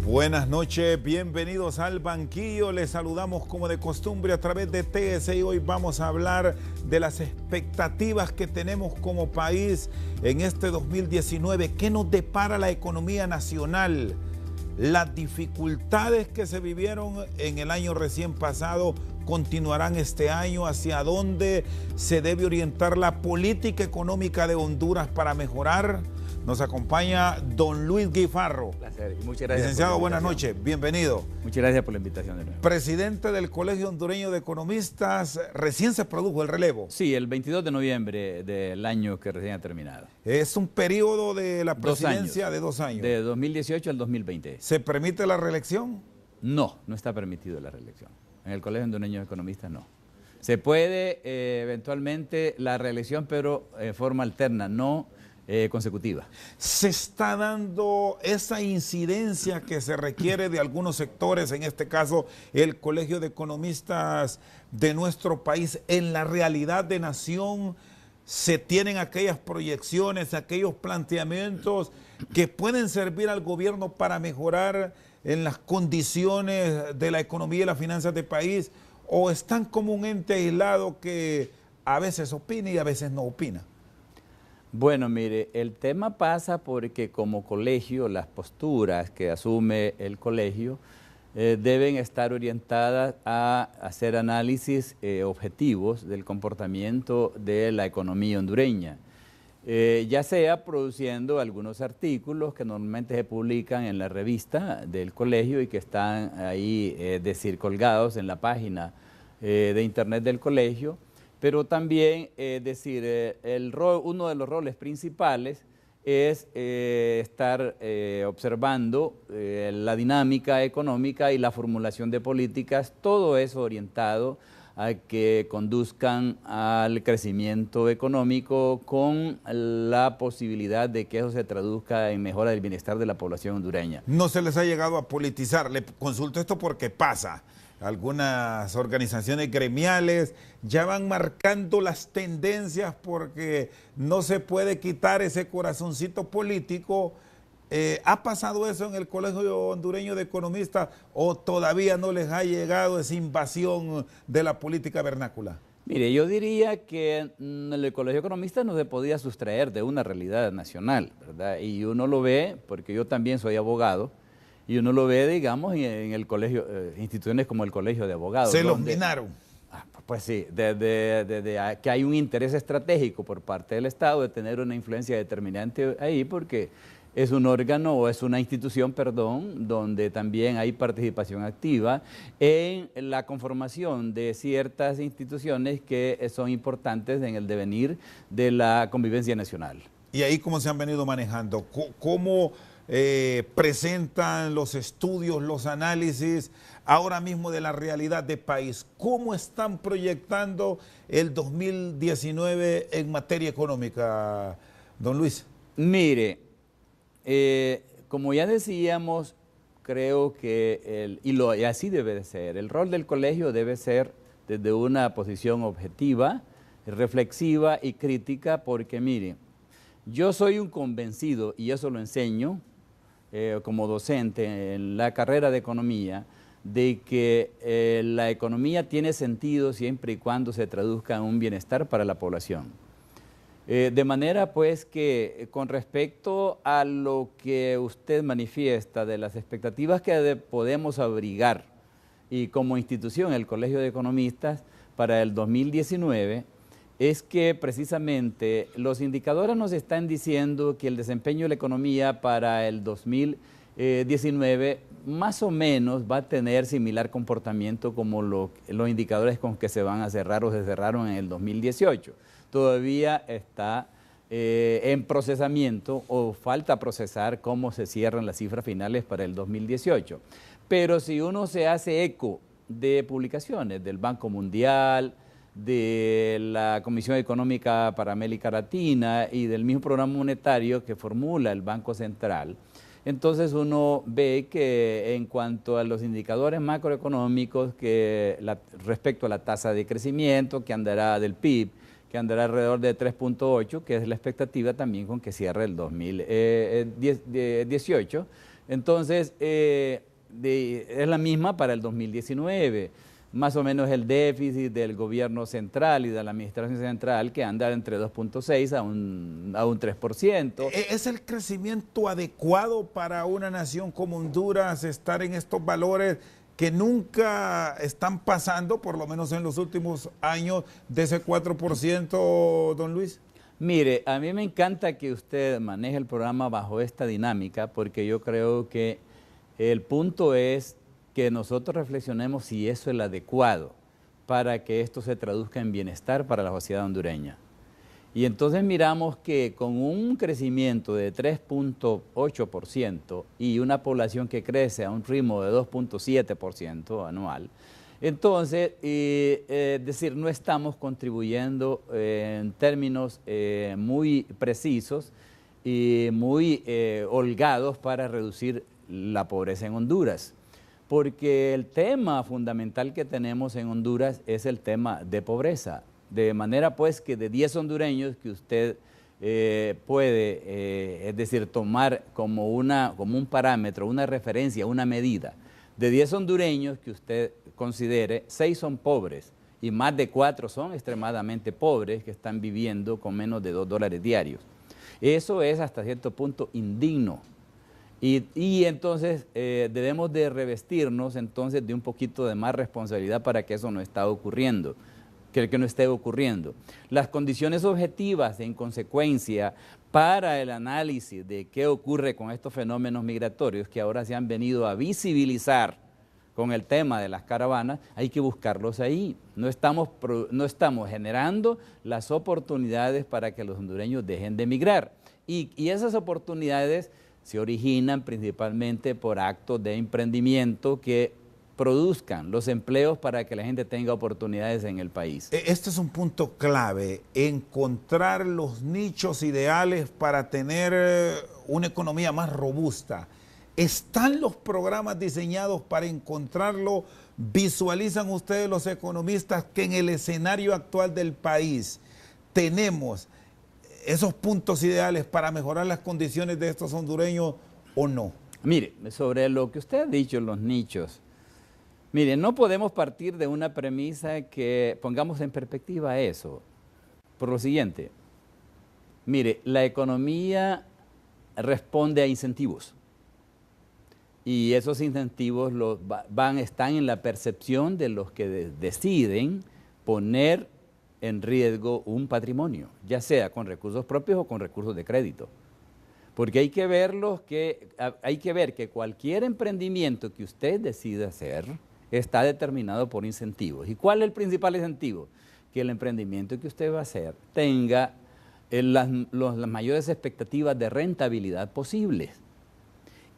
Buenas noches, bienvenidos al banquillo. Les saludamos como de costumbre a través de TSI. Hoy vamos a hablar de las expectativas que tenemos como país en este 2019. ¿Qué nos depara la economía nacional? Las dificultades que se vivieron en el año recién pasado continuarán este año. ¿Hacia dónde se debe orientar la política económica de Honduras para mejorar? Nos acompaña don Luis Guifarro. Placer. Muchas gracias. Licenciado, buenas noches, bienvenido. Muchas gracias por la invitación de nuevo. Presidente del Colegio Hondureño de Economistas, recién se produjo el relevo. Sí, el 22 de noviembre del año que recién ha terminado. Es un periodo de la presidencia de 2 años. De 2018 al 2020. ¿Se permite la reelección? No, no está permitido la reelección. En el Colegio Hondureño de Economistas no. Se puede eventualmente la reelección, pero en forma alterna, no consecutiva. ¿Se está dando esa incidencia que se requiere de algunos sectores, en este caso el Colegio de Economistas de nuestro país, en la realidad de nación? ¿Se tienen aquellas proyecciones, aquellos planteamientos que pueden servir al gobierno para mejorar en las condiciones de la economía y las finanzas del país? ¿O están como un ente aislado que a veces opina y a veces no opina? Bueno, mire, el tema pasa porque como colegio, las posturas que asume el colegio deben estar orientadas a hacer análisis objetivos del comportamiento de la economía hondureña, ya sea produciendo algunos artículos que normalmente se publican en la revista del colegio y que están ahí colgados en la página de internet del colegio, pero también, uno de los roles principales es estar observando la dinámica económica y la formulación de políticas, todo eso orientado a que conduzcan al crecimiento económico con la posibilidad de que eso se traduzca en mejora del bienestar de la población hondureña. No se les ha llegado a politizar. Le consulto esto porque pasa. Algunas organizaciones gremiales ya van marcando las tendencias porque no se puede quitar ese corazoncito político. ¿Ha pasado eso en el Colegio Hondureño de Economistas o todavía no les ha llegado esa invasión de la política vernácula? Mire, yo diría que el Colegio de Economistas no se podía sustraer de una realidad nacional, ¿verdad? Y uno lo ve, porque yo también soy abogado, y uno lo ve, digamos, en el colegio, instituciones como el Colegio de Abogados. Se los minaron. Pues sí, desde que hay un interés estratégico por parte del Estado de tener una influencia determinante ahí, porque es un órgano o es una institución, perdón, donde también hay participación activa en la conformación de ciertas instituciones que son importantes en el devenir de la convivencia nacional. ¿Y ahí cómo se han venido manejando? ¿Cómo presentan los estudios, los análisis ahora mismo de la realidad del país? ¿Cómo están proyectando el 2019 en materia económica, don Luis? Mire, como ya decíamos, creo que, y así debe de ser, el rol del colegio debe ser desde una posición objetiva, reflexiva y crítica, porque mire, yo soy un convencido, y eso lo enseño como docente en la carrera de economía, de que la economía tiene sentido siempre y cuando se traduzca en un bienestar para la población. De manera pues que con respecto a lo que usted manifiesta de las expectativas que podemos abrigar y como institución el Colegio de Economistas para el 2019, es que precisamente los indicadores nos están diciendo que el desempeño de la economía para el 2019 más o menos va a tener similar comportamiento como los indicadores con que se van a cerrar o se cerraron en el 2018. Todavía está en procesamiento o falta procesar cómo se cierran las cifras finales para el 2018. Pero si uno se hace eco de publicaciones del Banco Mundial, de la Comisión Económica para América Latina y del mismo programa monetario que formula el Banco Central, entonces uno ve que en cuanto a los indicadores macroeconómicos, respecto a la tasa de crecimiento que andará del PIB, que andará alrededor de 3.8, que es la expectativa también con que cierre el 2018, Entonces, es la misma para el 2019. Más o menos el déficit del gobierno central y de la administración central que anda entre 2.6 a un 3%. ¿Es el crecimiento adecuado para una nación como Honduras estar en estos valores que nunca están pasando, por lo menos en los últimos años, de ese 4%, don Luis? Mire, a mí me encanta que usted maneje el programa bajo esta dinámica, porque yo creo que el punto es que nosotros reflexionemos si eso es el adecuado para que esto se traduzca en bienestar para la sociedad hondureña. Y entonces miramos que con un crecimiento de 3.8% y una población que crece a un ritmo de 2.7% anual, entonces, es decir, no estamos contribuyendo en términos muy precisos y muy holgados para reducir la pobreza en Honduras. Porque el tema fundamental que tenemos en Honduras es el tema de pobreza. De manera pues que de 10 hondureños que usted puede, es decir, tomar como un parámetro, una referencia, una medida, de 10 hondureños que usted considere, 6 son pobres y más de 4 son extremadamente pobres que están viviendo con menos de $2 diarios. Eso es hasta cierto punto indigno. Y entonces debemos de revestirnos entonces de un poquito de más responsabilidad para que eso no esté ocurriendo, que no esté ocurriendo. Las condiciones objetivas en consecuencia para el análisis de qué ocurre con estos fenómenos migratorios que ahora se han venido a visibilizar con el tema de las caravanas, hay que buscarlos ahí. No estamos generando las oportunidades para que los hondureños dejen de emigrar. Y esas oportunidades se originan principalmente por actos de emprendimiento que produzcan los empleos para que la gente tenga oportunidades en el país. Este es un punto clave, encontrar los nichos ideales para tener una economía más robusta. ¿Están los programas diseñados para encontrarlo? ¿Visualizan ustedes los economistas que en el escenario actual del país tenemos esos puntos ideales para mejorar las condiciones de estos hondureños o no? Mire, sobre lo que usted ha dicho, los nichos, mire, no podemos partir de una premisa que pongamos en perspectiva eso. Por lo siguiente, mire, la economía responde a incentivos. Y esos incentivos están en la percepción de los que deciden poner en riesgo un patrimonio, ya sea con recursos propios o con recursos de crédito. Porque hay que ver que cualquier emprendimiento que usted decida hacer está determinado por incentivos. ¿Y cuál es el principal incentivo? Que el emprendimiento que usted va a hacer tenga las mayores expectativas de rentabilidad posibles.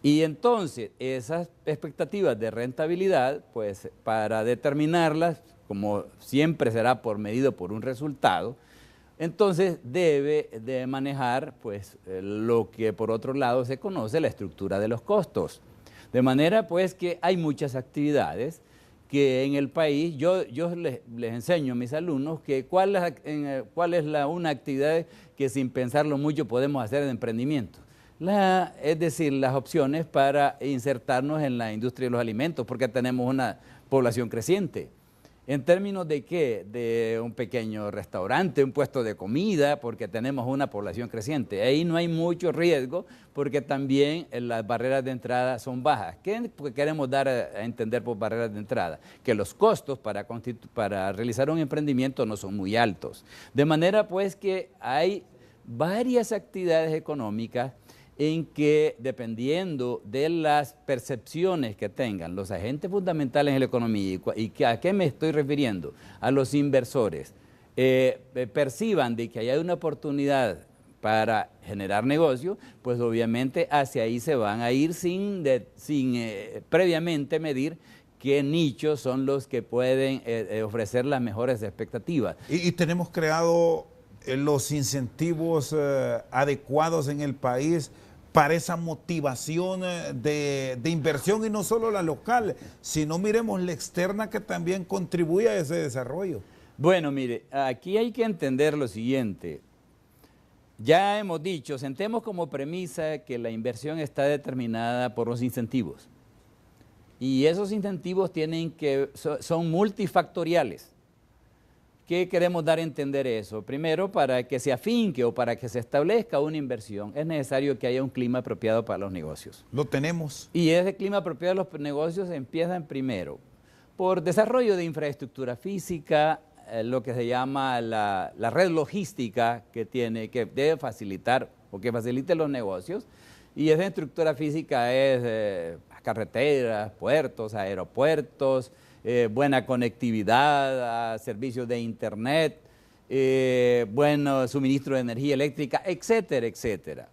Y entonces esas expectativas de rentabilidad, pues para determinarlas, como siempre será medido por un resultado, entonces debe de manejar pues lo que por otro lado se conoce la estructura de los costos. De manera pues que hay muchas actividades que en el país, yo les enseño a mis alumnos que cuál es una actividad que sin pensarlo mucho podemos hacer en emprendimiento. Es decir, las opciones para insertarnos en la industria de los alimentos, porque tenemos una población creciente. ¿En términos de qué? De un pequeño restaurante, un puesto de comida, porque tenemos una población creciente. Ahí no hay mucho riesgo, porque también las barreras de entrada son bajas. ¿Qué queremos dar a entender por barreras de entrada? Que los costos para realizar un emprendimiento no son muy altos. De manera pues que hay varias actividades económicas en que, dependiendo de las percepciones que tengan los agentes fundamentales en la economía, y ¿a qué me estoy refiriendo? A los inversores, perciban de que hay una oportunidad para generar negocio, pues obviamente hacia ahí se van a ir sin previamente medir qué nichos son los que pueden ofrecer las mejores expectativas. Y tenemos creado los incentivos adecuados en el país para esa motivación de inversión, y no solo la local, sino miremos la externa que también contribuye a ese desarrollo. Bueno, mire, aquí hay que entender lo siguiente. Ya hemos dicho, sentemos como premisa que la inversión está determinada por los incentivos. Y esos incentivos son multifactoriales. ¿Qué queremos dar a entender eso? Primero, para que se afinque o para que se establezca una inversión, es necesario que haya un clima apropiado para los negocios. Lo tenemos. Y ese clima apropiado de los negocios empieza primero por desarrollo de infraestructura física, lo que se llama la red logística que debe facilitar o que facilite los negocios. Y esa estructura física es carreteras, puertos, aeropuertos, buena conectividad, servicios de internet, buen suministro de energía eléctrica, etcétera, etcétera.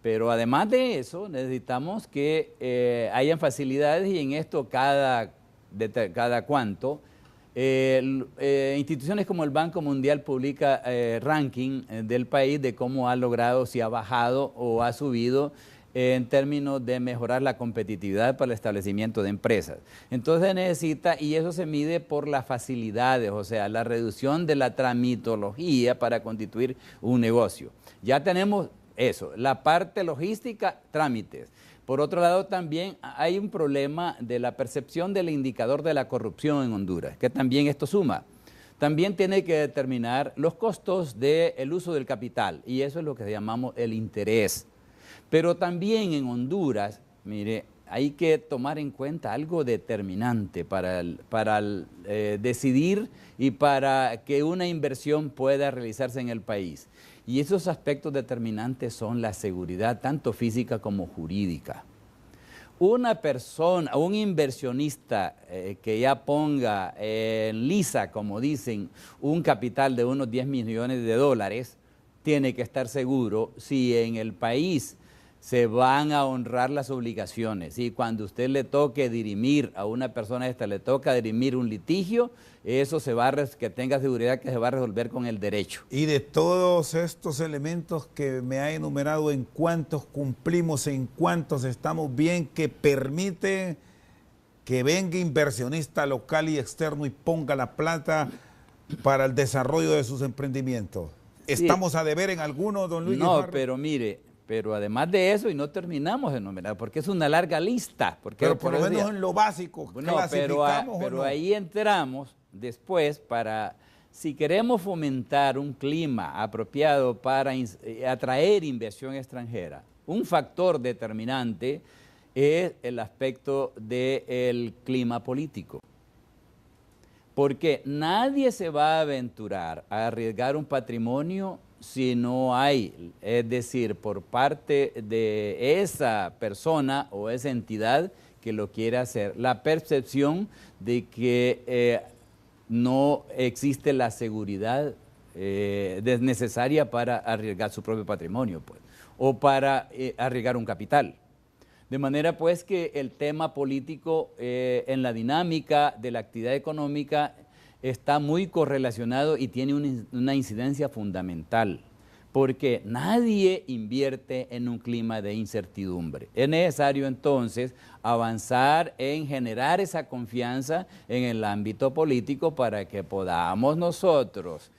Pero además de eso, necesitamos que hayan facilidades y en esto cada cuanto. Instituciones como el Banco Mundial publica ranking del país de cómo ha logrado, si ha bajado o ha subido en términos de mejorar la competitividad para el establecimiento de empresas. Entonces necesita, y eso se mide por las facilidades, o sea, la reducción de la tramitología para constituir un negocio. Ya tenemos eso, la parte logística, trámites. Por otro lado, también hay un problema de la percepción del indicador de la corrupción en Honduras, que también esto suma. También tiene que determinar los costos del uso del capital, y eso es lo que llamamos el interés. Pero también en Honduras, mire, hay que tomar en cuenta algo determinante para decidir y para que una inversión pueda realizarse en el país. Y esos aspectos determinantes son la seguridad, tanto física como jurídica. Una persona, un inversionista que ya ponga en lisa, como dicen, un capital de unos 10 millones de dólares, tiene que estar seguro si en el país se van a honrar las obligaciones. Y cuando usted le toque dirimir a una persona esta, le toca dirimir un litigio, eso que tenga seguridad que se va a resolver con el derecho. Y de todos estos elementos que me ha enumerado, ¿en cuántos cumplimos, en cuántos estamos bien, que permite que venga inversionista local y externo y ponga la plata para el desarrollo de sus emprendimientos? ¿Estamos a deber en alguno, don Luis Guifarro? No, pero mire, pero además de eso, y no terminamos de enumerar, porque es una larga lista. Pero por lo menos en lo básico, no, pero ahí entramos después para, si queremos fomentar un clima apropiado para atraer inversión extranjera, un factor determinante es el aspecto del clima político. Porque nadie se va a aventurar a arriesgar un patrimonio si no hay, es decir, por parte de esa persona o esa entidad que lo quiere hacer, la percepción de que no existe la seguridad necesaria para arriesgar su propio patrimonio, pues, o para arriesgar un capital. De manera pues que el tema político en la dinámica de la actividad económica está muy correlacionado y tiene una incidencia fundamental, porque nadie invierte en un clima de incertidumbre. Es necesario entonces avanzar en generar esa confianza en el ámbito político para que podamos nosotros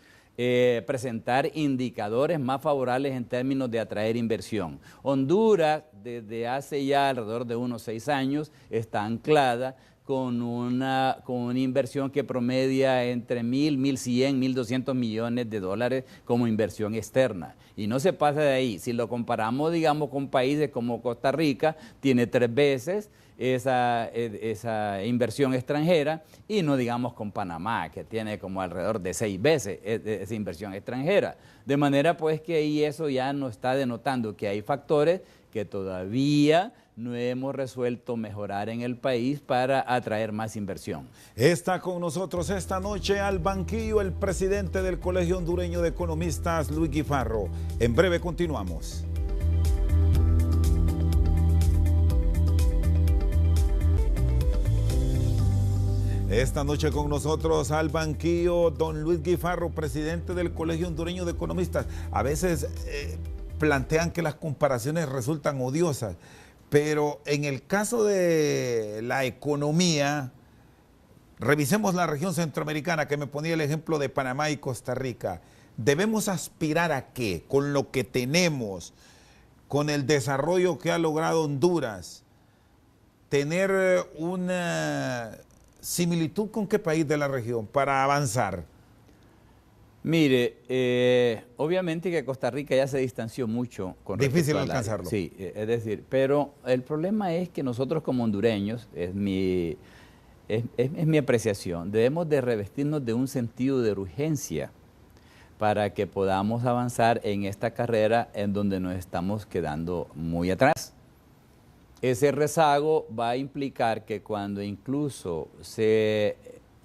presentar indicadores más favorables en términos de atraer inversión. Honduras, desde hace ya alrededor de unos 6 años, está anclada con una inversión que promedia entre 1.000, 1.100, 1.200 millones de dólares como inversión externa. Y no se pasa de ahí. Si lo comparamos, digamos, con países como Costa Rica, tiene 3 veces esa inversión extranjera, y no digamos con Panamá, que tiene como alrededor de 6 veces esa inversión extranjera. De manera pues que ahí eso ya nos está denotando que hay factores que todavía no hemos resuelto mejorar en el país para atraer más inversión. Está con nosotros esta noche al banquillo el presidente del Colegio Hondureño de Economistas, Luis Guifarro. En breve continuamos. Esta noche con nosotros al banquillo don Luis Guifarro, presidente del Colegio Hondureño de Economistas. A veces plantean que las comparaciones resultan odiosas, pero en el caso de la economía, revisemos la región centroamericana, que me ponía el ejemplo de Panamá y Costa Rica. ¿Debemos aspirar a qué? Con lo que tenemos, con el desarrollo que ha logrado Honduras, tener una similitud con qué país de la región para avanzar. Mire, obviamente que Costa Rica ya se distanció mucho con difícil respecto alcanzarlo. Sí, es decir, pero el problema es que nosotros como hondureños, es mi apreciación, debemos de revestirnos de un sentido de urgencia para que podamos avanzar en esta carrera en donde nos estamos quedando muy atrás. Ese rezago va a implicar que cuando incluso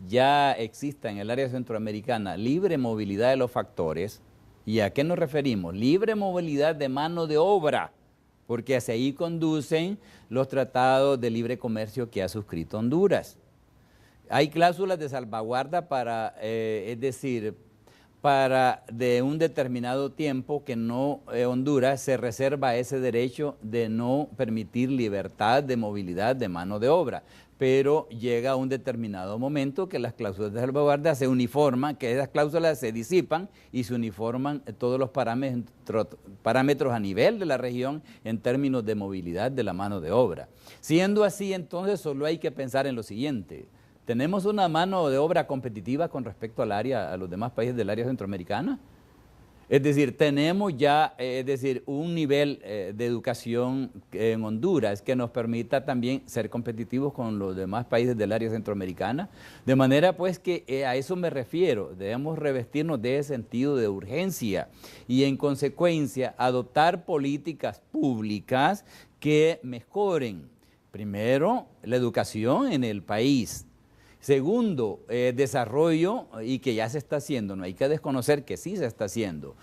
ya exista en el área centroamericana libre movilidad de los factores, ¿y a qué nos referimos? Libre movilidad de mano de obra, porque hacia ahí conducen los tratados de libre comercio que ha suscrito Honduras. Hay cláusulas de salvaguarda para, es decir, para de un determinado tiempo que no Honduras se reserva ese derecho de no permitir libertad de movilidad de mano de obra. Pero llega un determinado momento que las cláusulas de salvaguarda se uniforman, que esas cláusulas se disipan y se uniforman todos los parámetros a nivel de la región en términos de movilidad de la mano de obra. Siendo así, entonces solo hay que pensar en lo siguiente. ¿Tenemos una mano de obra competitiva con respecto a los demás países del área centroamericana? Es decir, tenemos ya un nivel de educación en Honduras que nos permita también ser competitivos con los demás países del área centroamericana. De manera pues que a eso me refiero, debemos revestirnos de ese sentido de urgencia y en consecuencia adoptar políticas públicas que mejoren, primero, la educación en el país. Segundo, desarrollo, y que ya se está haciendo, no hay que desconocer que sí se está haciendo.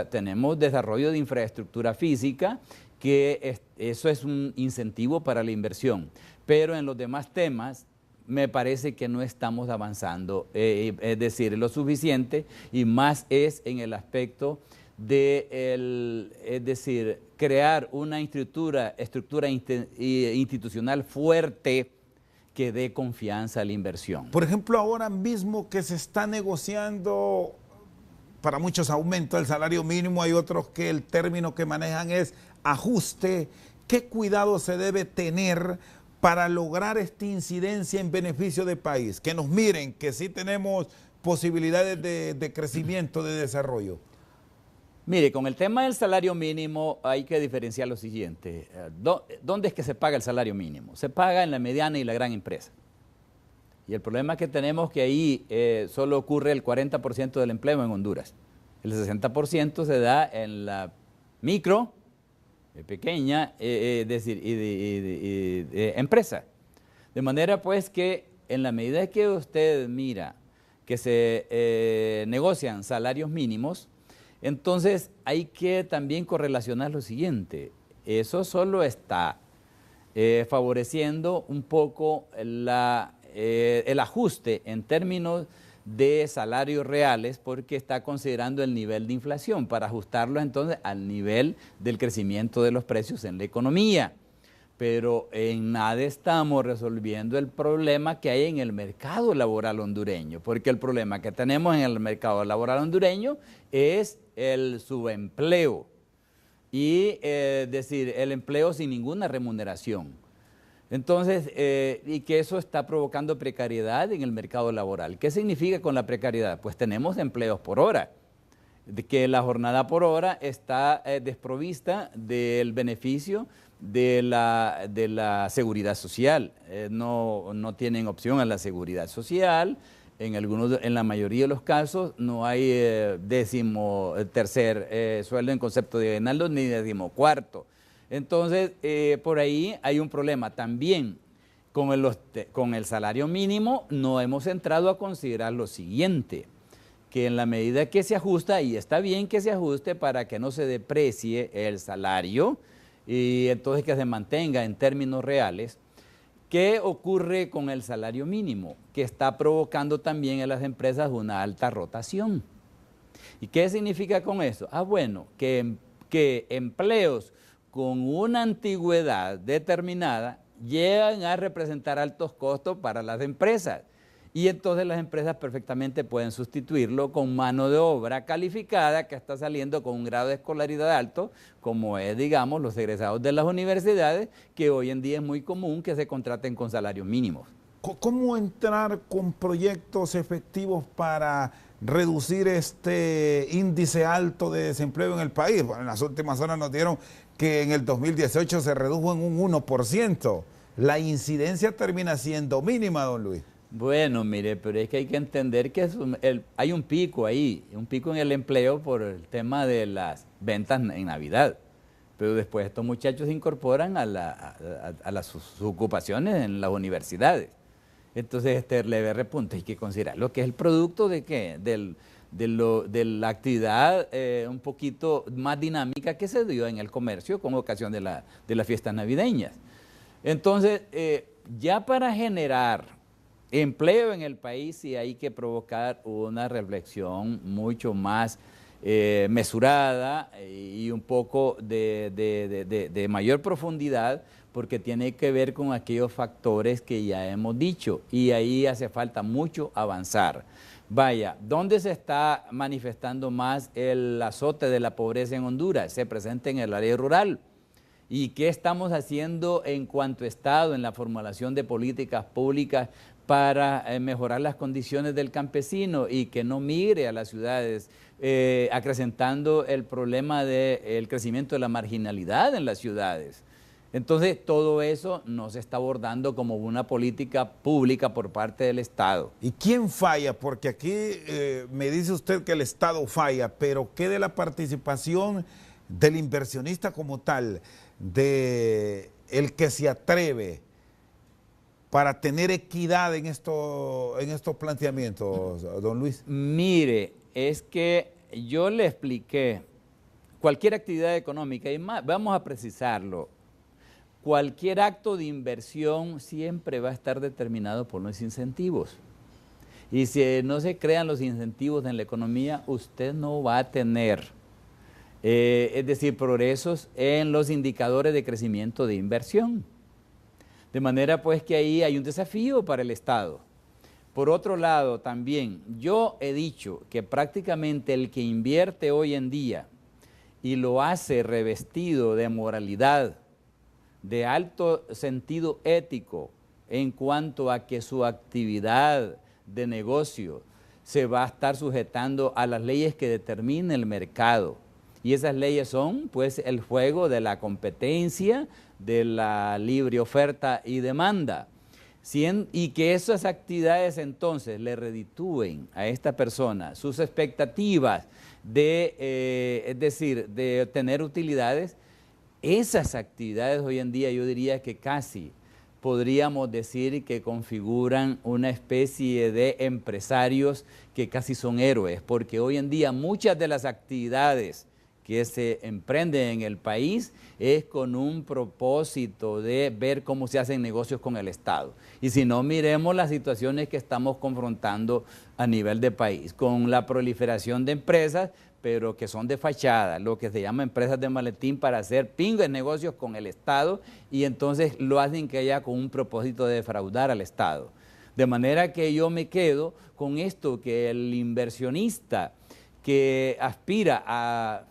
Tenemos desarrollo de infraestructura física, que eso es un incentivo para la inversión. Pero en los demás temas, me parece que no estamos avanzando, es decir, lo suficiente, y más es en el aspecto de, es decir, crear una estructura institucional fuerte, que dé confianza a la inversión. Por ejemplo, ahora mismo que se está negociando, para muchos aumento del salario mínimo, hay otros que el término que manejan es ajuste. ¿Qué cuidado se debe tener para lograr esta incidencia en beneficio del país? Que nos miren, que sí tenemos posibilidades de crecimiento, de desarrollo. Mire, con el tema del salario mínimo hay que diferenciar lo siguiente. ¿Dónde es que se paga el salario mínimo? Se paga en la mediana y la gran empresa. Y el problema que tenemos es que ahí solo ocurre el 40% del empleo en Honduras. El 60% se da en la micro, pequeña, es decir, empresa. De manera pues que en la medida que usted mira que se negocian salarios mínimos, entonces hay que también correlacionar lo siguiente, eso solo está favoreciendo un poco el ajuste en términos de salarios reales porque está considerando el nivel de inflación para ajustarlo entonces al nivel del crecimiento de los precios en la economía. Pero en nada estamos resolviendo el problema que hay en el mercado laboral hondureño, porque el problema que tenemos en el mercado laboral hondureño es el subempleo y decir, el empleo sin ninguna remuneración. Entonces, y que eso está provocando precariedad en el mercado laboral. ¿Qué significa con la precariedad? Pues tenemos empleos por hora, de que la jornada por hora está desprovista del beneficio de la seguridad social. No tienen opción a la seguridad social. En la mayoría de los casos no hay 13º sueldo en concepto de aguinaldo ni 14º. Entonces, por ahí hay un problema. También con el salario mínimo no hemos entrado a considerar lo siguiente, que en la medida que se ajusta, y está bien que se ajuste para que no se deprecie el salario, y entonces que se mantenga en términos reales. ¿Qué ocurre con el salario mínimo? Que está provocando también en las empresas una alta rotación. ¿Y qué significa con eso? Bueno, que empleos con una antigüedad determinada llegan a representar altos costos para las empresas. Y entonces las empresas perfectamente pueden sustituirlo con mano de obra calificada que está saliendo con un grado de escolaridad alto, como es, digamos, los egresados de las universidades, que hoy en día es muy común que se contraten con salarios mínimos. ¿Cómo entrar con proyectos efectivos para reducir este índice alto de desempleo en el país? Bueno, en las últimas horas nos dieron que en el 2018 se redujo en un 1%. La incidencia termina siendo mínima, don Luis. Bueno, mire, pero es que hay que entender que hay un pico ahí, un pico en el empleo por el tema de las ventas en Navidad. Pero después estos muchachos se incorporan a sus ocupaciones en las universidades. Entonces este leve repunte hay que considerar lo que es el producto de qué, de la actividad un poquito más dinámica que se dio en el comercio con ocasión de las fiestas navideñas. Entonces, ya para generar empleo en el país sí hay que provocar una reflexión mucho más mesurada y un poco de mayor profundidad, porque tiene que ver con aquellos factores que ya hemos dicho, y ahí hace falta mucho avanzar. Vaya, ¿dónde se está manifestando más el azote de la pobreza en Honduras? Se presenta en el área rural. ¿Y qué estamos haciendo en cuanto a Estado, en la formulación de políticas públicas para mejorar las condiciones del campesino y que no migre a las ciudades, acrecentando el problema del crecimiento de la marginalidad en las ciudades? Entonces, todo eso no se está abordando como una política pública por parte del Estado. ¿Y quién falla? Porque aquí me dice usted que el Estado falla, pero ¿qué de la participación del inversionista como tal, de el que se atreve para tener equidad en estos planteamientos, don Luis? Mire, es que yo le expliqué, cualquier actividad económica, y más, vamos a precisarlo, cualquier acto de inversión siempre va a estar determinado por los incentivos. Y si no se crean los incentivos en la economía, usted no va a tener, es decir, progresos en los indicadores de crecimiento de inversión. De manera pues que ahí hay un desafío para el Estado. Por otro lado, también yo he dicho que prácticamente el que invierte hoy en día y lo hace revestido de moralidad, de alto sentido ético, en cuanto a que su actividad de negocio se va a estar sujetando a las leyes que determina el mercado. Y esas leyes son pues el juego de la competencia, de la libre oferta y demanda. Y que esas actividades entonces le reditúen a esta persona sus expectativas es decir, de obtener utilidades. Esas actividades hoy en día yo diría que casi podríamos decir que configuran una especie de empresarios que casi son héroes, porque hoy en día muchas de las actividades que se emprenden en el país es con un propósito de ver cómo se hacen negocios con el Estado. Y si no, miremos las situaciones que estamos confrontando a nivel de país, con la proliferación de empresas, pero que son de fachada, lo que se llama empresas de maletín para hacer pingües negocios con el Estado, y entonces lo hacen que haya con un propósito de defraudar al Estado. De manera que yo me quedo con esto, que el inversionista que aspira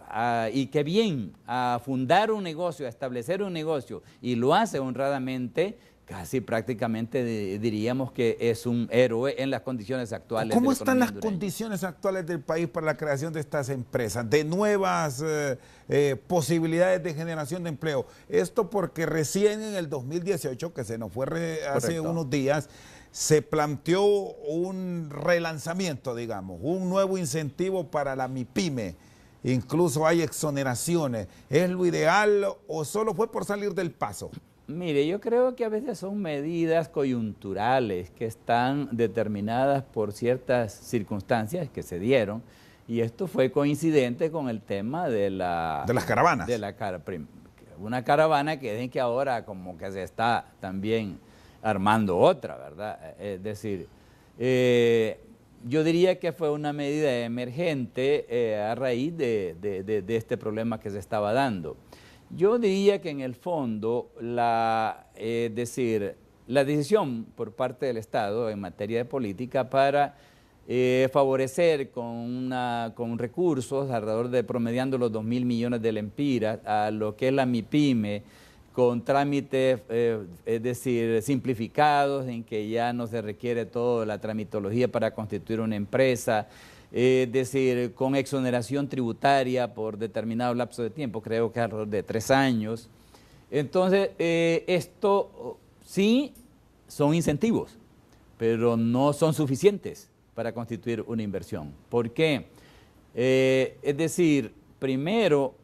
y que bien a fundar un negocio, a establecer un negocio y lo hace honradamente, casi prácticamente diríamos que es un héroe en las condiciones actuales. ¿Cómo están las condiciones actuales del país para la creación de estas empresas, de nuevas posibilidades de generación de empleo? Esto porque recién en el 2018, que se nos fue hace unos días, se planteó un relanzamiento, digamos, un nuevo incentivo para la MIPYME. Incluso hay exoneraciones. ¿Es lo ideal o solo fue por salir del paso? Mire, yo creo que a veces son medidas coyunturales que están determinadas por ciertas circunstancias que se dieron, y esto fue coincidente con el tema de las caravanas. Una caravana que dicen que ahora como que se está también armando otra, ¿verdad? Es decir, yo diría que fue una medida emergente a raíz de este problema que se estaba dando. Yo diría que en el fondo, la decisión por parte del Estado en materia de política para favorecer con recursos alrededor de promediando los 2.000 millones de lempiras a lo que es la MIPYME, con trámites, es decir, simplificados, en que ya no se requiere toda la tramitología para constituir una empresa, es decir, con exoneración tributaria por determinado lapso de tiempo, creo que alrededor de 3 años. Entonces, esto sí son incentivos, pero no son suficientes para constituir una inversión. ¿Por qué? Es decir, primero,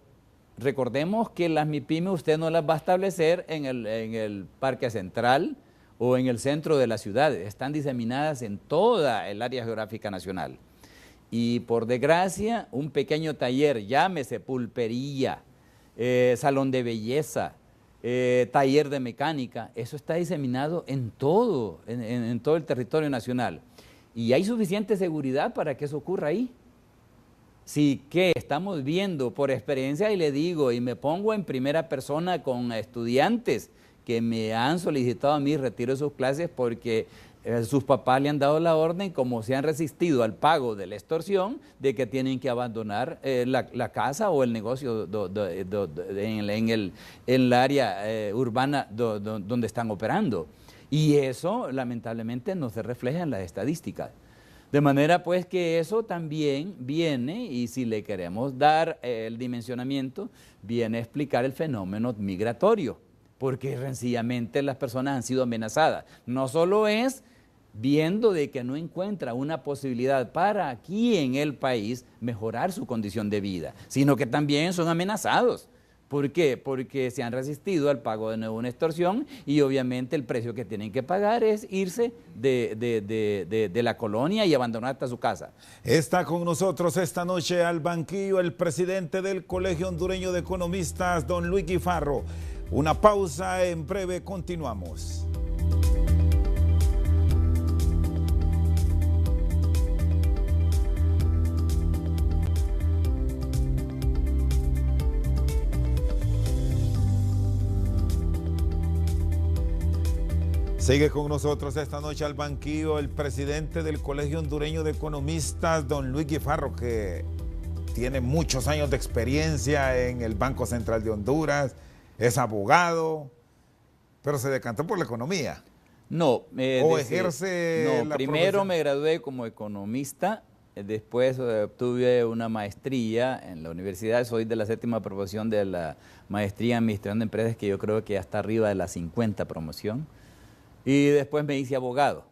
recordemos que las MIPYME usted no las va a establecer en el Parque Central o en el centro de la ciudad, están diseminadas en toda el área geográfica nacional. Y por desgracia, un pequeño taller, llámese pulpería, salón de belleza, taller de mecánica, eso está diseminado en todo el territorio nacional. Y hay suficiente seguridad para que eso ocurra ahí. Sí, que estamos viendo por experiencia, y le digo, y me pongo en primera persona con estudiantes que me han solicitado a mí retiro de sus clases porque sus papás le han dado la orden, como se han resistido al pago de la extorsión, de que tienen que abandonar la casa o el negocio en el área urbana donde están operando. Y eso, lamentablemente, no se refleja en las estadísticas. De manera pues que eso también viene, y si le queremos dar el dimensionamiento, viene a explicar el fenómeno migratorio, porque sencillamente las personas han sido amenazadas. No solo es viendo de que no encuentra una posibilidad para aquí en el país mejorar su condición de vida, sino que también son amenazados. ¿Por qué? Porque se han resistido al pago de nuevo una extorsión, y obviamente el precio que tienen que pagar es irse de la colonia y abandonar hasta su casa. Está con nosotros esta noche al banquillo el presidente del Colegio Hondureño de Economistas, don Luis Guifarro. Una pausa, en breve continuamos. Sigue con nosotros esta noche al banquillo el presidente del Colegio Hondureño de Economistas, don Luis Guifarro, que tiene muchos años de experiencia en el Banco Central de Honduras, es abogado, pero se decantó por la economía. No, ejerce la primero profesión. Me gradué como economista, después obtuve una maestría en la universidad, soy de la 7ª promoción de la maestría en Administración de Empresas, que yo creo que ya está arriba de la 50 promoción. Y después me hice abogado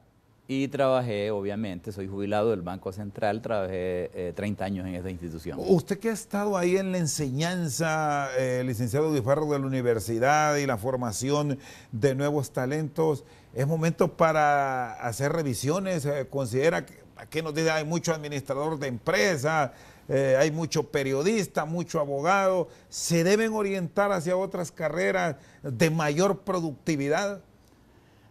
y trabajé, obviamente, soy jubilado del Banco Central, trabajé 30 años en esta institución. Usted que ha estado ahí en la enseñanza, licenciado Guifarro, de la universidad y la formación de nuevos talentos, ¿es momento para hacer revisiones? ¿Considera que, aquí nos dice, hay mucho administrador de empresas, hay mucho periodista, mucho abogado, se deben orientar hacia otras carreras de mayor productividad?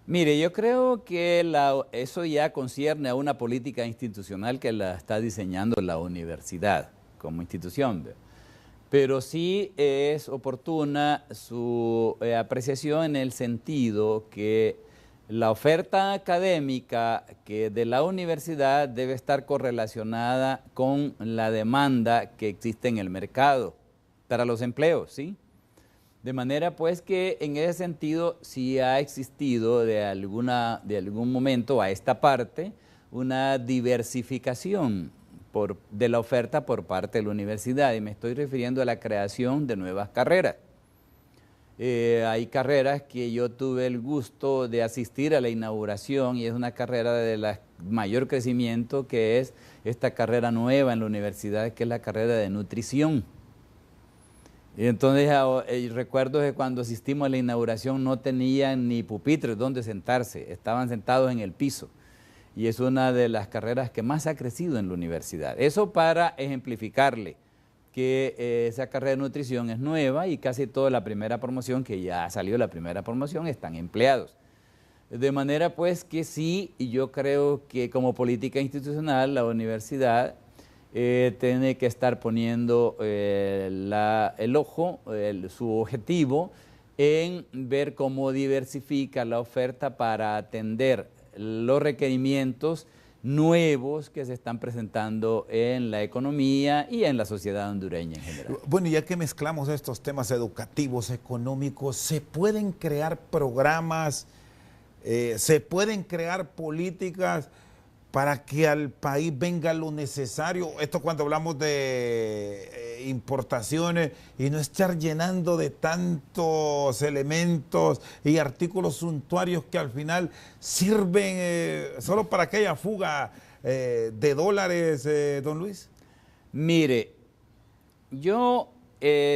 Mire, yo creo que eso ya concierne a una política institucional que la está diseñando la universidad como institución. Pero sí es oportuna su apreciación en el sentido que la oferta académica de la universidad debe estar correlacionada con la demanda que existe en el mercado para los empleos, ¿sí? De manera pues que en ese sentido sí ha existido de algún momento a esta parte una diversificación de la oferta por parte de la universidad, y me estoy refiriendo a la creación de nuevas carreras. Hay carreras que yo tuve el gusto de asistir a la inauguración, y es una carrera de mayor crecimiento, que es esta carrera nueva en la universidad, que es la carrera de nutrición. Y entonces recuerdo que cuando asistimos a la inauguración no tenían ni pupitres donde sentarse, estaban sentados en el piso. Y es una de las carreras que más ha crecido en la universidad. Eso para ejemplificarle que esa carrera de nutrición es nueva, y casi toda la primera promoción, que ya salió la primera promoción, están empleados. De manera pues que sí, y yo creo que como política institucional la universidad tiene que estar poniendo el ojo, su objetivo en ver cómo diversifica la oferta para atender los requerimientos nuevos que se están presentando en la economía y en la sociedad hondureña en general. Bueno, ya que mezclamos estos temas educativos, económicos, ¿se pueden crear programas, se pueden crear políticas para que al país venga lo necesario? Esto cuando hablamos de importaciones y no estar llenando de tantos elementos y artículos suntuarios que al final sirven solo para que haya fuga de dólares, don Luis. Mire, yo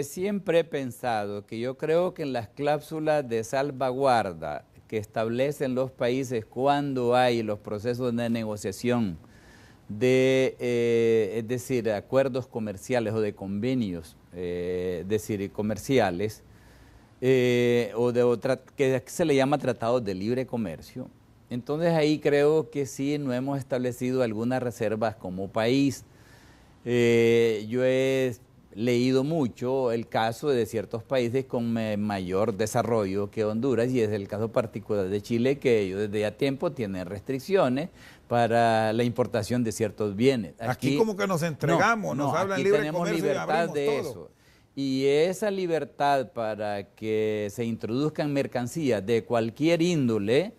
siempre he pensado que yo creo que en las cláusulas de salvaguarda que establecen los países cuando hay los procesos de negociación de, es decir, acuerdos comerciales o de convenios, es decir, comerciales, o de otra, que se le llama tratados de libre comercio. Entonces ahí creo que sí no hemos establecido algunas reservas como país. Yo he leído mucho el caso de ciertos países con mayor desarrollo que Honduras, y es el caso particular de Chile, que ellos desde ya tiempo tienen restricciones para la importación de ciertos bienes. Aquí como que nos entregamos, nos hablan libre comercio y abrimos de todo. eso. Y esa libertad para que se introduzcan mercancías de cualquier índole,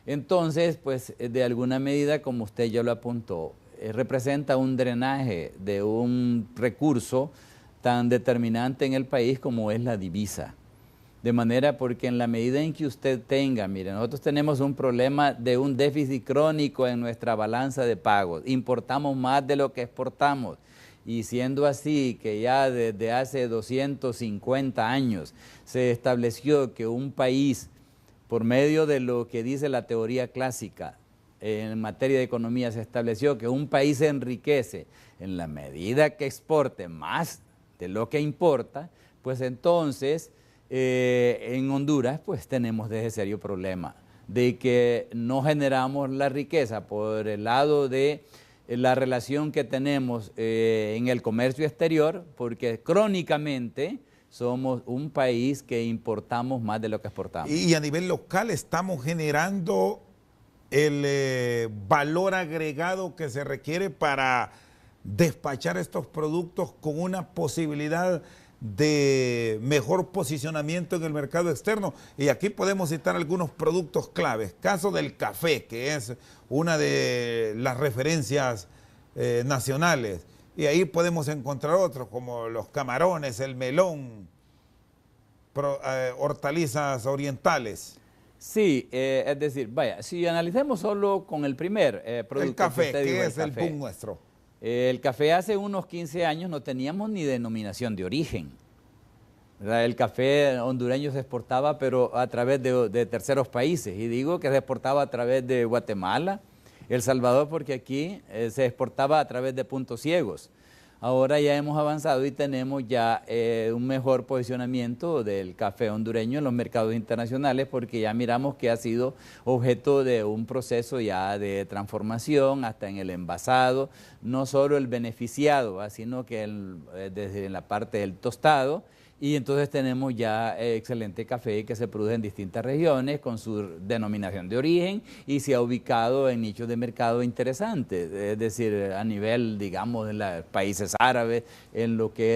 entonces, pues de alguna medida, como usted ya lo apuntó, representa un drenaje de un recurso tan determinante en el país como es la divisa. De manera porque en la medida en que usted tenga, mire, nosotros tenemos un problema de un déficit crónico en nuestra balanza de pagos, importamos más de lo que exportamos, y siendo así que ya desde hace 250 años se estableció que un país, por medio de lo que dice la teoría clásica, en materia de economía se estableció que un país se enriquece en la medida que exporte más de lo que importa, pues entonces en Honduras pues tenemos ese serio problema de que no generamos la riqueza por el lado de la relación que tenemos en el comercio exterior, porque crónicamente somos un país que importamos más de lo que exportamos. Y a nivel local estamos generando el valor agregado que se requiere para despachar estos productos con una posibilidad de mejor posicionamiento en el mercado externo. Y aquí podemos citar algunos productos claves. Caso del café, que es una de las referencias nacionales. Y ahí podemos encontrar otros como los camarones, el melón, hortalizas orientales. Sí, es decir, vaya, si analicemos solo con el primer producto. El café, que dijo, es el boom nuestro. El café hace unos 15 años no teníamos ni denominación de origen, ¿verdad? El café hondureño se exportaba, pero a través de terceros países. Y digo que se exportaba a través de Guatemala, El Salvador, porque aquí se exportaba a través de puntos ciegos. Ahora ya hemos avanzado y tenemos ya un mejor posicionamiento del café hondureño en los mercados internacionales, porque ya miramos que ha sido objeto de un proceso ya de transformación hasta en el envasado, no solo el beneficiado, sino que desde la parte del tostado. Y entonces tenemos ya excelente café que se produce en distintas regiones con su denominación de origen y se ha ubicado en nichos de mercado interesantes, es decir, a nivel, digamos, de los países árabes, en lo que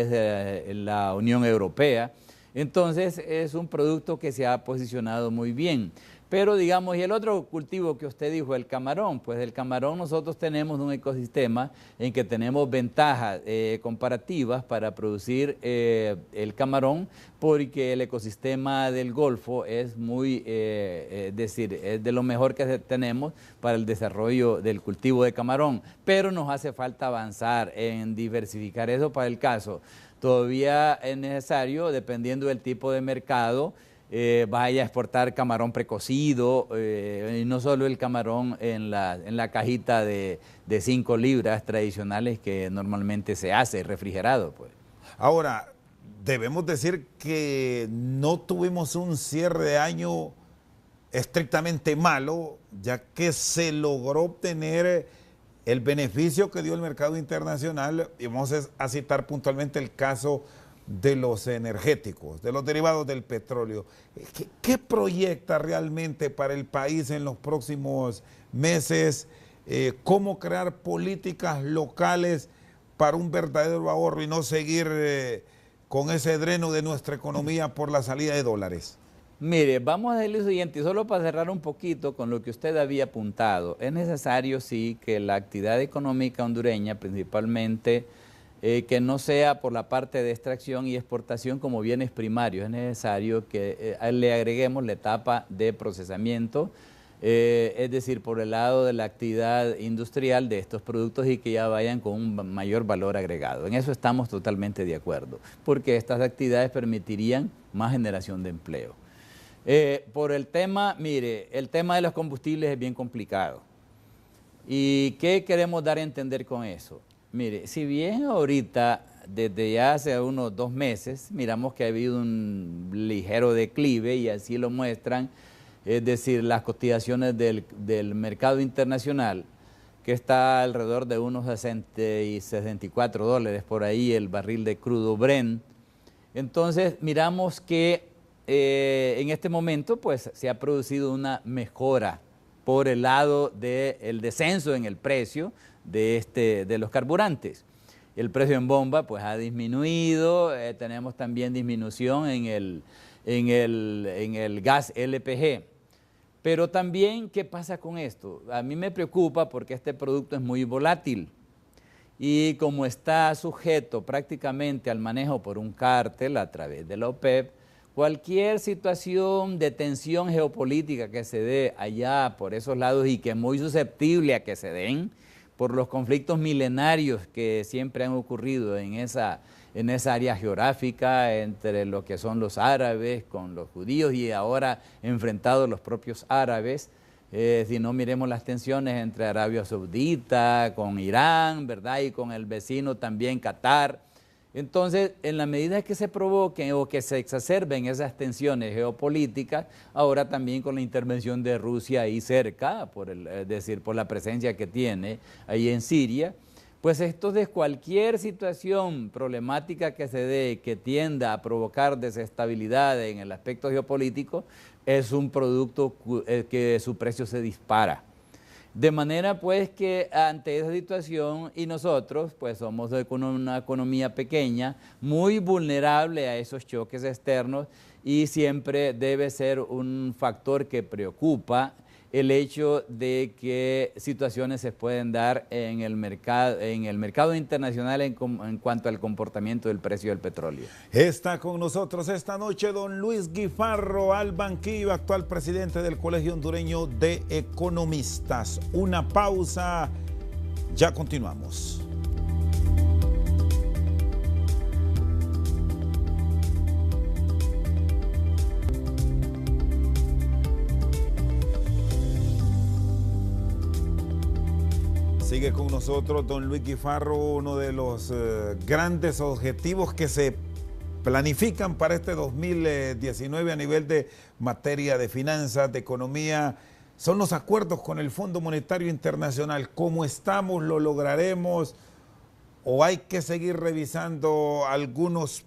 es la Unión Europea. Entonces es un producto que se ha posicionado muy bien. Pero digamos, y el otro cultivo que usted dijo, el camarón, pues el camarón nosotros tenemos un ecosistema en que tenemos ventajas comparativas para producir el camarón, porque el ecosistema del Golfo es muy, es decir, es de lo mejor que tenemos para el desarrollo del cultivo de camarón, pero nos hace falta avanzar en diversificar eso para el caso. Todavía es necesario, dependiendo del tipo de mercado, vaya a exportar camarón precocido, y no solo el camarón en la cajita de 5 libras tradicionales que normalmente se hace refrigerado, pues. Ahora, debemos decir que no tuvimos un cierre de año estrictamente malo, ya que se logró obtener el beneficio que dio el mercado internacional, y vamos a citar puntualmente el caso de los energéticos, de los derivados del petróleo. ¿Qué proyecta realmente para el país en los próximos meses? ¿Cómo crear políticas locales para un verdadero ahorro y no seguir con ese dreno de nuestra economía por la salida de dólares? Mire, vamos a decir lo siguiente, y solo para cerrar un poquito con lo que usted había apuntado. Es necesario, sí, que la actividad económica hondureña, principalmente, que no sea por la parte de extracción y exportación como bienes primarios. Es necesario que le agreguemos la etapa de procesamiento, es decir, por el lado de la actividad industrial de estos productos y que ya vayan con un mayor valor agregado. En eso estamos totalmente de acuerdo, porque estas actividades permitirían más generación de empleo. Por el tema, mire, el tema de los combustibles es bien complicado. ¿Y qué queremos dar a entender con eso? Mire, si bien ahorita, desde ya hace unos 2 meses, miramos que ha habido un ligero declive y así lo muestran, es decir, las cotizaciones del mercado internacional, que está alrededor de unos 60 y 64 dólares por ahí el barril de crudo Brent. Entonces miramos que en este momento pues se ha producido una mejora por el lado del descenso en el precio de los carburantes. El precio en bomba pues ha disminuido, tenemos también disminución en el gas LPG. Pero también, ¿qué pasa con esto? A mí me preocupa porque este producto es muy volátil y como está sujeto prácticamente al manejo por un cártel a través de la OPEP, cualquier situación de tensión geopolítica que se dé allá por esos lados y que es muy susceptible a que se den por los conflictos milenarios que siempre han ocurrido en esa área geográfica entre lo que son los árabes con los judíos y ahora enfrentados los propios árabes, si no miremos las tensiones entre Arabia Saudita, con Irán, ¿verdad? Y con el vecino también Qatar. Entonces, en la medida que se provoquen o que se exacerben esas tensiones geopolíticas, ahora también con la intervención de Rusia ahí cerca, es decir, por la presencia que tiene ahí en Siria, pues entonces cualquier situación problemática que se dé, que tienda a provocar desestabilidad en el aspecto geopolítico, es un producto que su precio se dispara. De manera pues que ante esa situación y nosotros pues somos una economía pequeña, muy vulnerable a esos choques externos y siempre debe ser un factor que preocupa el hecho de que situaciones se pueden dar en el mercado internacional en cuanto al comportamiento del precio del petróleo. Está con nosotros esta noche don Luis Guifarro Albanquillo, actual presidente del Colegio Hondureño de Economistas. Una pausa, ya continuamos. Sigue con nosotros don Luis Guifarro, uno de los grandes objetivos que se planifican para este 2019 a nivel de materia de finanzas, de economía, son los acuerdos con el Fondo Monetario Internacional. ¿Cómo estamos? ¿Lo lograremos? ¿O hay que seguir revisando algunos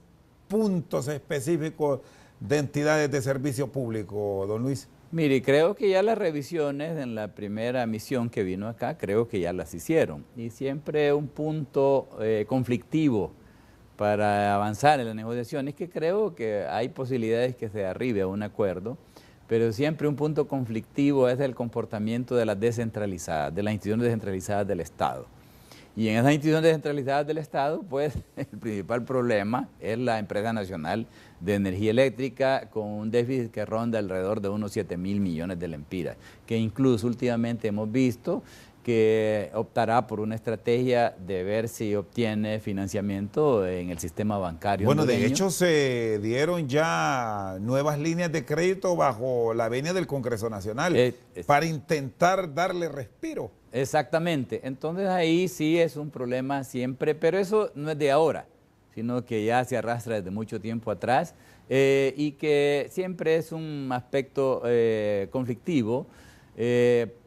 puntos específicos de entidades de servicio público, don Luis? Mire, creo que ya las revisiones en la primera misión que vino acá, creo que ya las hicieron. Y siempre un punto conflictivo para avanzar en las negociaciones, que creo que hay posibilidades que se arribe a un acuerdo, pero siempre un punto conflictivo es el comportamiento de las descentralizadas, de las instituciones descentralizadas del Estado. Y en esas instituciones descentralizadas del Estado, pues el principal problema es la Empresa Nacional de Energía Eléctrica, con un déficit que ronda alrededor de unos 7.000 millones de lempiras, que incluso últimamente hemos visto que optará por una estrategia de ver si obtiene financiamiento en el sistema bancario. Bueno, hondureño. De hecho se dieron ya nuevas líneas de crédito bajo la venia del Congreso Nacional para intentar darle respiro. Exactamente, entonces ahí sí es un problema siempre, pero eso no es de ahora, sino que ya se arrastra desde mucho tiempo atrás y que siempre es un aspecto conflictivo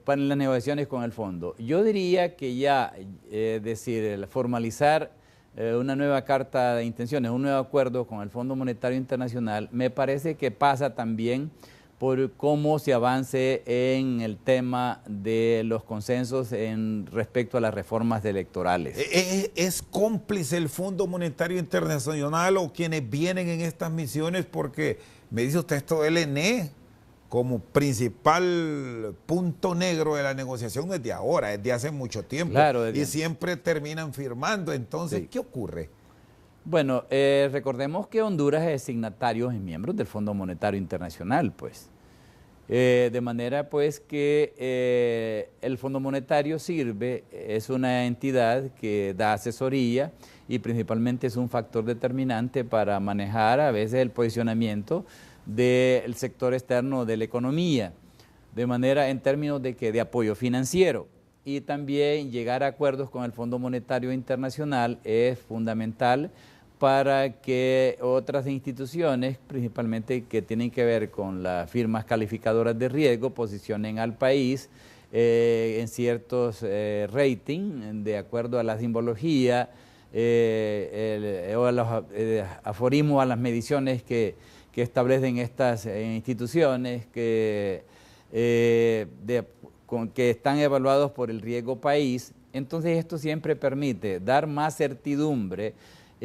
para las negociaciones con el fondo. Yo diría que ya, el formalizar una nueva carta de intenciones, un nuevo acuerdo con el Fondo Monetario Internacional, me parece que pasa también por cómo se avance en el tema de los consensos respecto a las reformas electorales. ¿Es cómplice el Fondo Monetario Internacional o quienes vienen en estas misiones? Porque me dice usted esto del ENE como principal punto negro de la negociación desde ahora, desde hace mucho tiempo. Claro, y siempre terminan firmando. Entonces, sí. ¿Qué ocurre? Bueno, recordemos que Honduras es signatario y miembro del Fondo Monetario Internacional, pues. De manera pues que el Fondo Monetario es una entidad que da asesoría y principalmente es un factor determinante para manejar a veces el posicionamiento del sector externo de la economía, de manera en términos de apoyo financiero. Y también llegar a acuerdos con el Fondo Monetario Internacional es fundamental para que otras instituciones, principalmente que tienen que ver con las firmas calificadoras de riesgo, posicionen al país en ciertos ratings, de acuerdo a la simbología o a los aforismos, a las mediciones que establecen estas instituciones que están evaluados por el riesgo país. Entonces esto siempre permite dar más certidumbre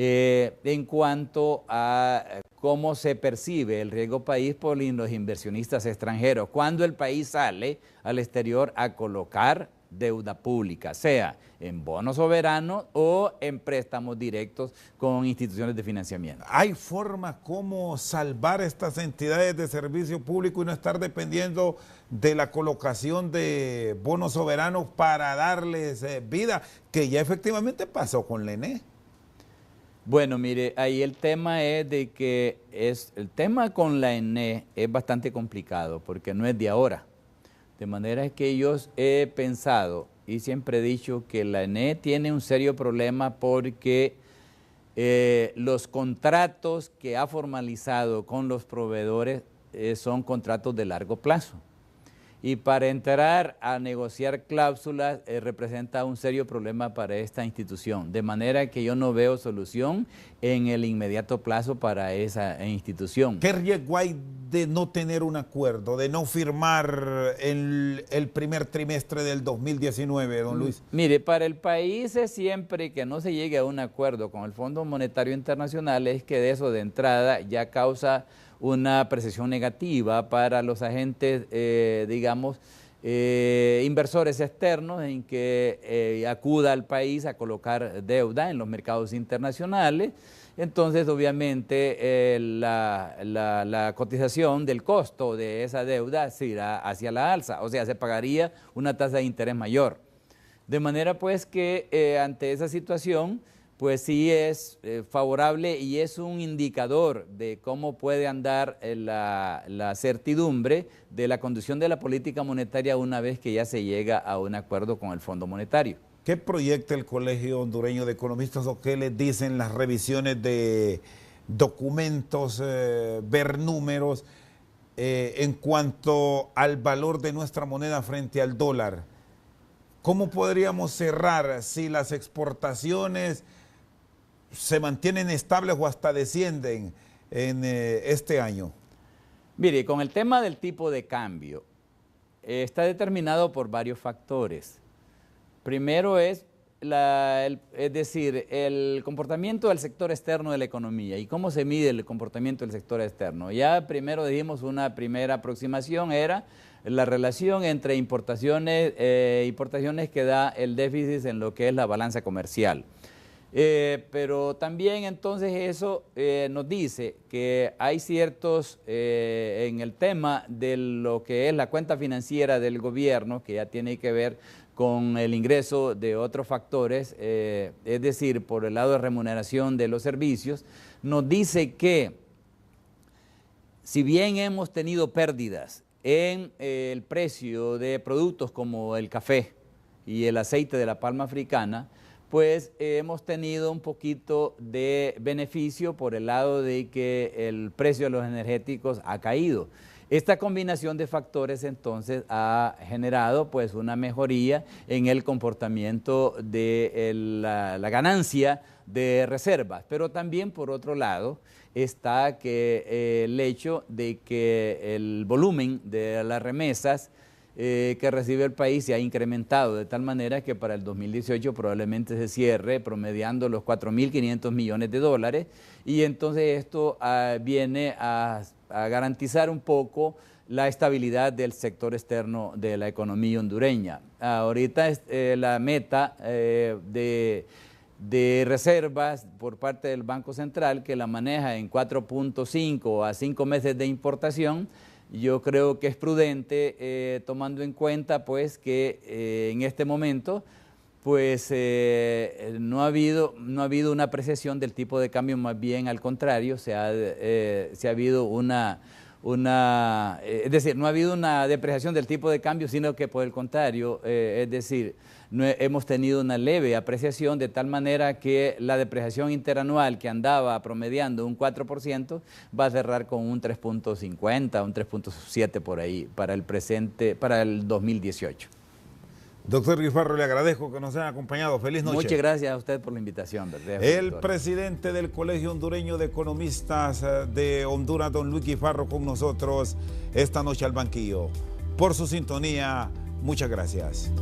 en cuanto a cómo se percibe el riesgo país por los inversionistas extranjeros cuando el país sale al exterior a colocar deuda pública, sea en bonos soberanos o en préstamos directos con instituciones de financiamiento. ¿Hay forma cómo salvar estas entidades de servicio público y no estar dependiendo de la colocación de bonos soberanos para darles vida, que ya efectivamente pasó con la ENE? Bueno, mire, ahí el tema es de que el tema con la ENE es bastante complicado porque no es de ahora. De manera que yo he pensado y siempre he dicho que la ENE tiene un serio problema porque los contratos que ha formalizado con los proveedores son contratos de largo plazo. Y para entrar a negociar cláusulas representa un serio problema para esta institución, de manera que yo no veo solución en el inmediato plazo para esa institución. ¿Qué riesgo hay de no tener un acuerdo, de no firmar el primer trimestre del 2019, don Luis? Mire, para el país es siempre que no se llegue a un acuerdo con el Fondo Monetario Internacional, es que de eso de entrada ya causa una percepción negativa para los agentes, inversores externos en que acuda al país a colocar deuda en los mercados internacionales. Entonces, obviamente, la cotización del costo de esa deuda se irá hacia la alza, o sea, se pagaría una tasa de interés mayor. De manera, pues, que ante esa situación, pues sí es favorable y es un indicador de cómo puede andar la certidumbre de la conducción de la política monetaria una vez que ya se llega a un acuerdo con el Fondo Monetario. ¿Qué proyecta el Colegio Hondureño de Economistas o qué les dicen las revisiones de documentos, ver números en cuanto al valor de nuestra moneda frente al dólar? ¿Cómo podríamos cerrar si las exportaciones se mantienen estables o hasta descienden en este año? Mire, con el tema del tipo de cambio, está determinado por varios factores. Primero es el comportamiento del sector externo de la economía y cómo se mide el comportamiento del sector externo. Ya primero dijimos, una primera aproximación era la relación entre importaciones que da el déficit en lo que es la balanza comercial. Pero también entonces eso nos dice que hay ciertos, en el tema de lo que es la cuenta financiera del gobierno, que ya tiene que ver con el ingreso de otros factores, es decir, por el lado de remuneración de los servicios, nos dice que si bien hemos tenido pérdidas en el precio de productos como el café y el aceite de la palma africana, pues hemos tenido un poquito de beneficio por el lado de que el precio de los energéticos ha caído. Esta combinación de factores entonces ha generado pues una mejoría en el comportamiento de la ganancia de reservas, pero también por otro lado está que el hecho de que el volumen de las remesas que recibe el país se ha incrementado de tal manera que para el 2018 probablemente se cierre promediando los 4.500 millones de dólares, y entonces esto viene a garantizar un poco la estabilidad del sector externo de la economía hondureña. Ahorita la meta de reservas por parte del Banco Central, que la maneja en 4.5 a 5 meses de importación, yo creo que es prudente tomando en cuenta pues que en este momento pues no ha habido una apreciación del tipo de cambio, más bien al contrario, se ha habido es decir, no ha habido una depreciación del tipo de cambio, sino que por el contrario, es decir, hemos tenido una leve apreciación, de tal manera que la depreciación interanual que andaba promediando un 4% va a cerrar con un 3.50, un 3.7 por ahí para el 2018. Doctor Guifarro, le agradezco que nos haya acompañado. Feliz noche. Muchas gracias a usted por la invitación. El presidente del Colegio Hondureño de Economistas de Honduras, don Luis Guifarro, con nosotros esta noche al banquillo. Por su sintonía, muchas gracias.